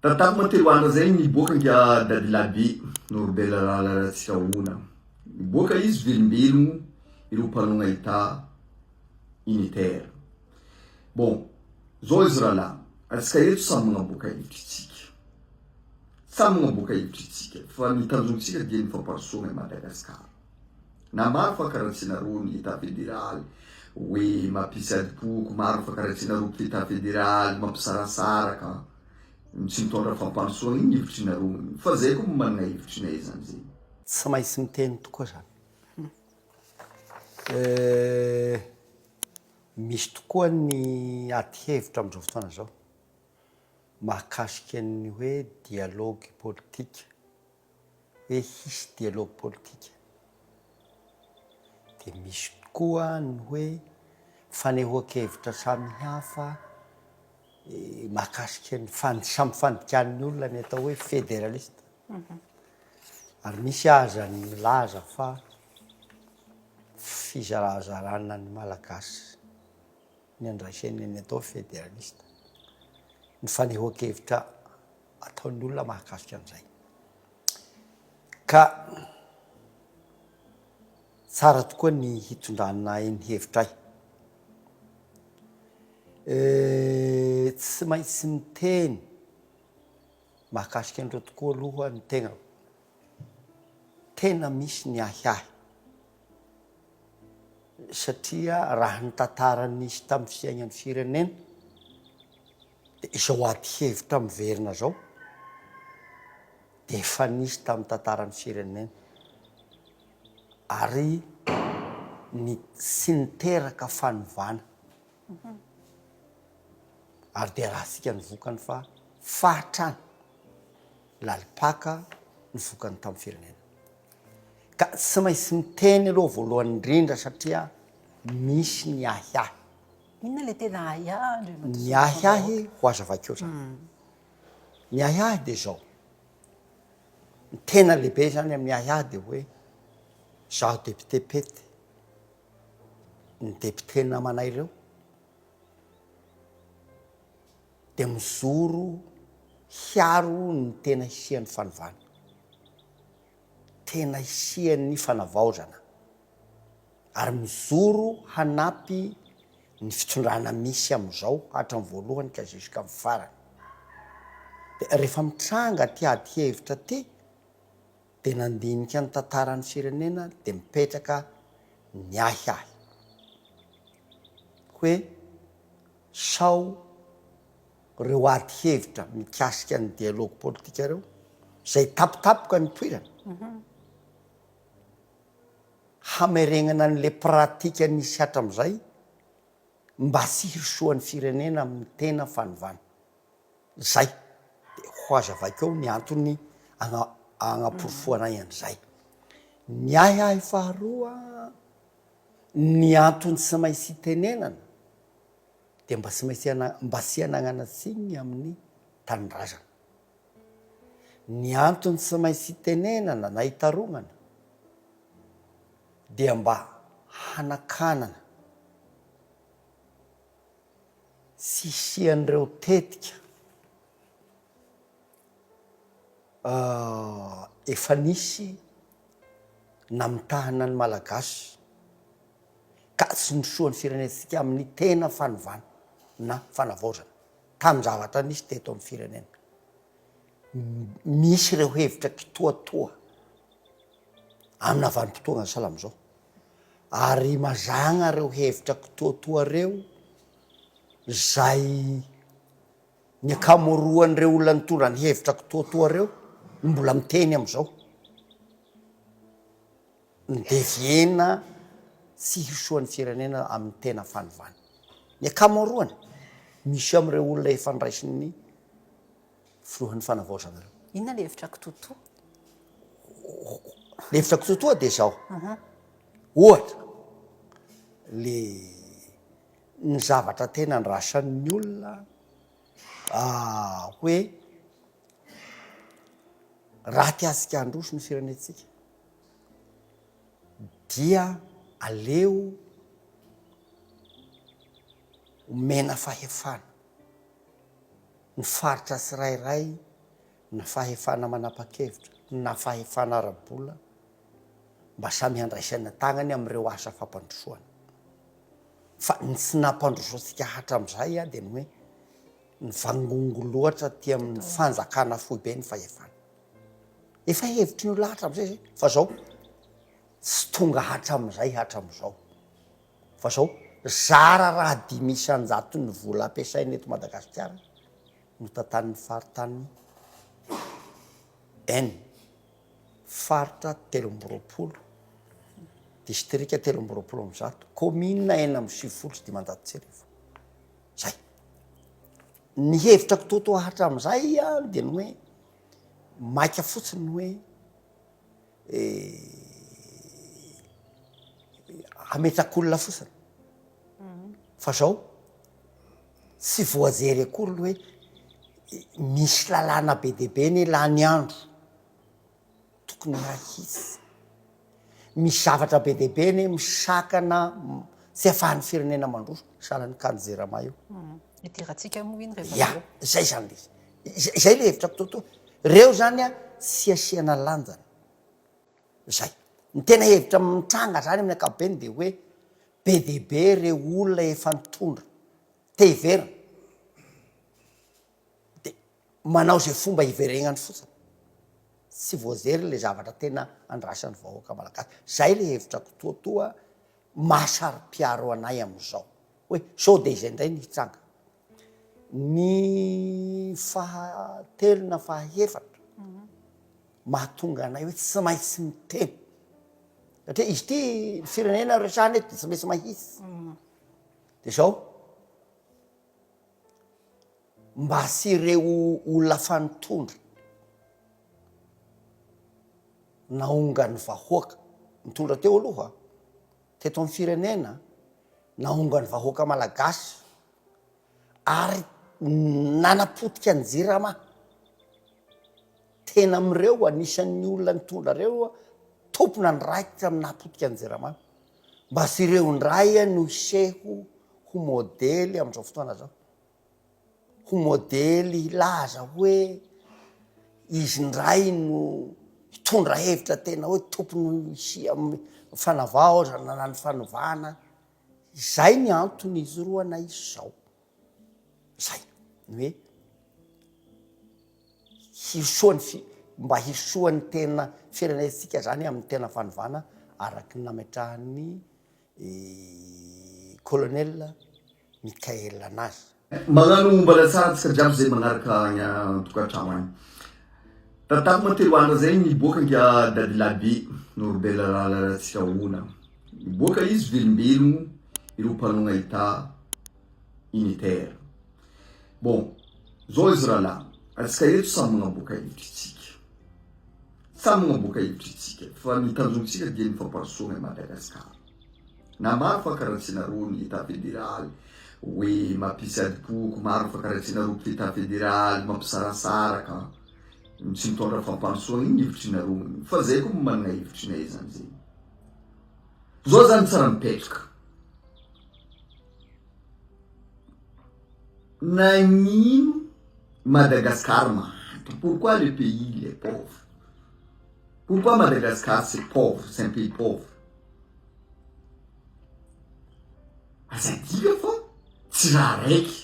Tatako matelo andra zay niboaka nga dadilabe Norbert Ratsikaona. Niboaka izy velombelogno ireo mpanonga ita unitaire. Bon, zao izy rahalahy, atsika eto samy magnaboaka hevitra itsika. Samy magnaboaka hevitra itsika. Fa ny tanjontsika dia ny famparosoana i Madagasikara. Na maro fa karatsinareo ny État fédéral, hoe mampisy adipoko, maro fa karatsinareo ny État fédéral, mampisarasaraka, tsy mitondra famparosoana iny hevitrinareo. Fa zay koa manana hevitrinay zany zay. Tsy maintsy miteny tokoa zany. Misy tokoa ny ady hevitra amin'izao fotoana zao mahakasika ny hoe dialogue politique, hoe hisy dialogue politique. Dia misy koa ny hoe fanehoan-kevitra samihafa mahakasika ny samy fandikan'ny olona ny atao hoe fédéraliste. Ary misy aza ny milaza fa fizarazarana ny malagasy ny andraisany ny atao fédéraliste. Ny fanehoan-kevitra ataon'ny olona mahakasika an'izay. Ka tsara tokoa ny hitondrana ny hevitray. Tsy maintsy miteny mahakasika an'ireo tokoa aloha ny tegna. Tena misy ny ahiahy. Satria raha ny tantara nisy tamin'ny fiainan'ny firenena, izao ady hevitra miverina zao, dia efa nisy tamin'ny tantaran'ny firenena. Ary sy niteraka fanovana. Ary dia raha sika ny vokany fa fahatrana lalipaka ny vokany tamin'ny firenena. Ka tsy maintsy miteny aloha voalohany indrindra satria misy ny ahiahy. Inona le tena ahiahy? Ny ahiahy ho aza vakeo zany. Ny ahiahy dia zao. Ny tena lehibe zany amin'ny ahiahy dia hoe zaho député pety, ny député namanay ireo dia mijoro hiaro ny tena hisian'ny fanovana, tena hisian'ny fanavaozana, ary mijoro hanampy ny fitondrana misy amin'izao hatram'ny voalohany ka jusk'amin'ny farany. Dia rehefa mitranga ty ady hevitra ty dia nandinika ny tantaran'ny firenena dia mipetraka ny ahiahy. Hoe sao reo ady hevitra mikasika ny dialogue politika reo zay tapitapoka ny toerana hamerenana n'le pratika nisy hatram'izay mba sy hirosoan'ny firenena amin'ny tena fanovana. Zay dia ho aza vakeo ny antony agnaporofoanay an'izay. Ny ahiahy faharoa, ny antony tsy maintsy tenenana dia mba sy hananana tsininy amin'ny tanindrazana. Ny antony tsy maintsy tenenana na hitarongana dia mba hanakanana sy hisian'ireo tetika efa nisy namitahana ny malagasy ka tsy nosoan'ny firenentsika amin'ny tena fanovana na fanavaozana tamin'ny zavatra nisy teto amin'ny firenena. Misy ireo hevitra kitoatoa amina vanim-potoana salama zao, ary mazana ireo hevitra kitoatoa reo zay ny ankamaroan'ireo olona nitondra ny hevitra kitoatoa reo mbola miteny amin'izao ny deviena sy hisoan'ny firenena amin'ny tena fanovana. Ny ankamaroany misy amin'ireo olona efa niraisin'ny filohan'ny fanavaozana reo. Inona le hevitra kitoatoa? Le hevitra kitoatoa dia zao. Ohatra ny zavatra tena ndrasan'ny olona hoe raha tiasika handroso ny firenentsika dia aleo omena fahefana ny faritra tsirairay na fahefana manapa-kevitra na fahefana ara-bola mba samy handraisana tagnany am'ireo asa fampandrosoana fa ny tsy nampandrosoantsika hatram'izay a de ny hoe ny vangongo loatra ty amin'ny fanjakana foibe ny fahefana efa hevitry ny olo hatram'izay zay fa zao tsy tonga hatram'izao fa zao zara raha 500 ny vola ampiasainy eto Madagasikara no tantanin'ny faritany faritra 3 distrika 3 commune 9 zay ny hevitrako toto hatram'izay a de ny hoe maika fotsiny hoe ametrakolona fotsiny fa zao tsy voajery akory hoe misy lalàna be deabe ny lany andro tokony rahisy misy zavatra be deabe ny misakana tsy afahan'ny firenena mandroso salan'ny kanjerama io itiratsika moa iny rehefa ya zay zany le zay le hevitrako toto reo zany a tsy asiana lanjany zay ny tena hevitra mitranga zany amin'ny ankapobeny de hoe be deabe reo olona efa nitondra tevera de manao zay fomba hiveregnany fotsiny tsy voazery le zavatra tena andrasan'ny vahoaka malagasy zay le hevitrako toatoa mahasary-piaro anay am'izao hoe sao de izay ndray ny hitsanga ny fahatelo na fahefatra mahatonga anay hoe tsy maintsy miteny satria izy ty firenena resahany eto de tsy maintsy mahisy de zao mba sy ireo olona fanitondra naonga ny vahoaka mitondra teo aloha teto amin'ny firenena naonga ny vahoaka malagasy ary nanapotika ny jirama tena am'ireo anisan'ny olona nitondra reo tompona ny raikitra napotika ny jirama mba sy ireo ndray no iseho ho modely am'izao fotoana zao ho modely laza hoe izy ndray no hitondra hevitra tena hoe tompony isia fanavaozana na ny fanovana zay ny antony izy roana izy zao zay ny hoe hisoany mba hisoany tena firenetsika zany amin'ny tena fanovana araky ny nametrahan'ny colonel Mikael anazy magnano mbala tsara tsika jiaby zay magnaraka agny tokantrano agny tatako matelo andra zay niboaka ngia dadilabe norbela lalatsika ona niboaka izy velombelogno ireo mpanonga ita unitaire bon zao izy rahalahy atsika eto samy magnaboaka hevitry tsika fa ny tanjontsika dia ny famparasoana Madagasikara na maro fa karatsinareo ny état fédéral hoe mampisy adipoko maro fa karatsinareo état fédéral mampisarasaraka tsy mitondra famparasoana iny hevitrinareo fa zay koa manana hevitrinay zany zay zao zany tsara mipetraka nagnino Madagascar mahantra pourquoi le pays il est pauvre pourquoi Madagascar c'est pauvre c'est un pays pauvre azadika fa tsy raha raiky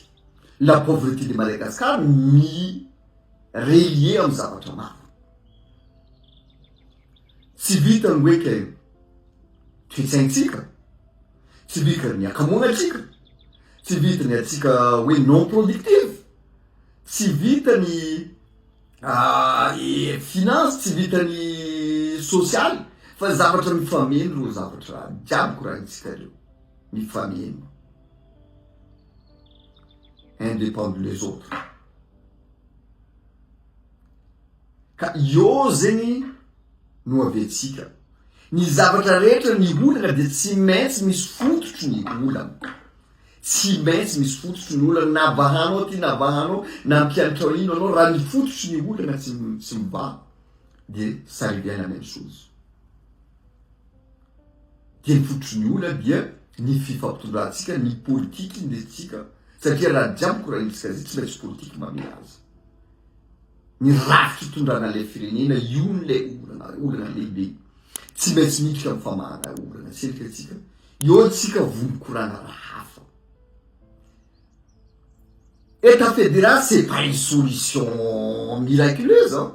la pauvreté de Madagascar mi relié amin'ny zavatra maro tsy vitany hoe ke toetsaintsika tsy vitany akamonatsika tsy vitany atsika hoe non productive tsy vitany finance tsy vitany social fa zavatra mifameno ro zavatra jiaby koragnitsika reo mifameno indépendent les autres ka io zegny no avetsika ny zavatra rehetra ny olana de tsy maintsy misy fototry ny olana tsy maintsy misy fototry ny olana navahanao ty navahanao na mpianatra ino anao raha ny fototry ny olana tsy miba de ça revient la même chose de ny fototry ny olana dia ny fifampitondrantsika ny politiky indesitsika satria raha jiaby koragnitsika zay tsy maintsy politiky mamela azy ny rafitry tondrana le firenena io le olana lehibe tsy maintsy miditra amin'ny famahana olana tsika eo tsika vonokorana raha hafa. État fédéral c'est pas une solution miraculeuse hein.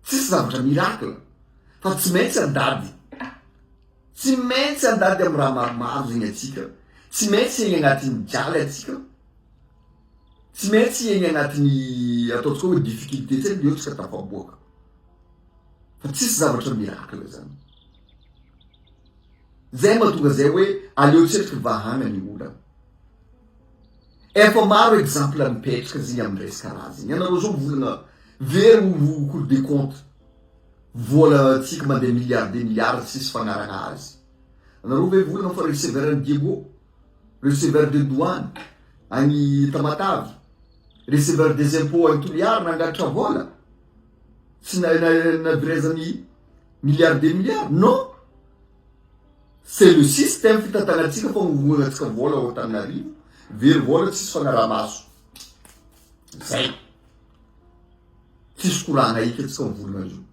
Tsisy zavatra miracle fa tsy maintsy andady amin'ny raha maromaro zegny atsika, tsy maintsy egny agnatin'ny jaly atsika, tsy maintsy egny agnatin'ny ataontsika hoe difficulté tsika eo tsika tafaboaka fa tsisy zavatra miracle zany. Zay mahatonga zay hoe aleo tsika vahana ny olana. Efa maro exemple mipetraka zegny amin'ny resaka raha zegny. Ianareo zao mivolagna very Cour des comptes vola tsika mandeha milliards tsisy fagnarana azy. Anareo ve volagna fa receveur ny Diego, receveur de douane agny Tamatavy, receveur des impôts agny Toliara nangalatra vola tsy navirezany milliards de milliards. Non, c'est le système fitantagnantsika fa movognantsika vola ao Antananarivo very vola tsisy fagnara-maso zay tsisy koragna ika tsika mivolagna io.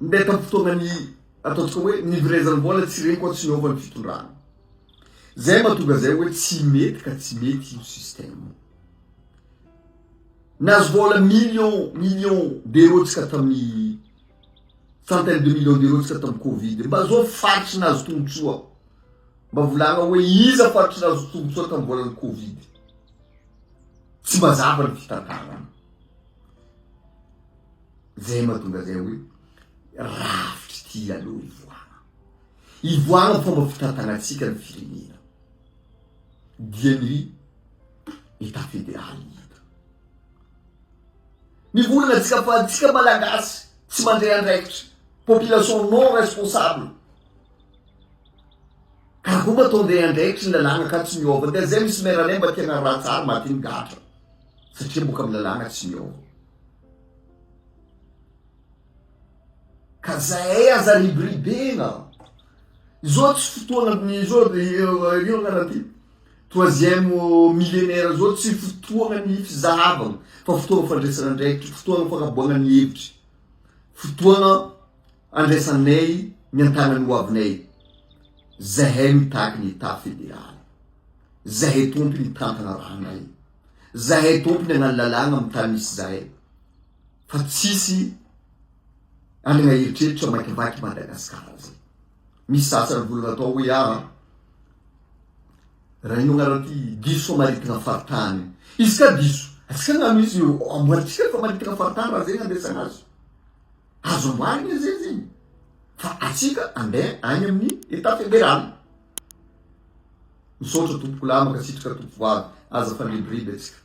Ndeha tamin'ny fotoagnany ataontsika hoe nivirezany vola tsy regny koa tsy niovany fitondrana. Zay mahatonga zay hoe tsy mety io système. Nazo vola million d'euros tsika tamin'ny centaine de millions d'euros tsika tamin'ny Covid. Mba zao faritry nazo tombotsoa. Mba volagna hoe iza faritry nazo tombotsoa tamin'ny volan'ny Covid. Tsy mazava ny fitantara. Zay mahatonga zay hoe rafitry ty aloha ivoagna fomba fitantagnantsika ny firenena diany état fédéral hita. Mivolagna tsika fa tsika malagasy tsy mandray andraikitra, population non responsable. Ka koa mba tondeha andraikitra ny lalàna ka tsy miova. De zay misy meranay mba tiana raha tsara maty ny gatra satria boka amin'ny lalàna tsy miova. Ka zay aza ribribena. Zao tsy fotoana zao io agnaty troisième millénaire zao tsy fotoana ny fizahavana fa fotoana fandraisana andraikitra, fotoana fanaboana ny hevitry, fotoana andraisanay ny antanany hoavinay. Zahay mitaky ny état fédéral, zahay tompony tantana rahanay, zahay tompony agnano lalàna amin'ny tany misy zahay fa tsisy alagna eritreritra makivaky Madagasikara zay. Misy sasany volagna atao hoe raha ino agnaran'ity diso maritina faritany. Izy ka diso atsika nano izy amboaritsika fa maritina faritany raha zegny andesana azy. Azo amboarigna zay zegny. Fa atsika andeha agny amin'ny état fédéral. Misaotra tompoko lama ka sitraka tompo vavy aza fanibiriby atsika.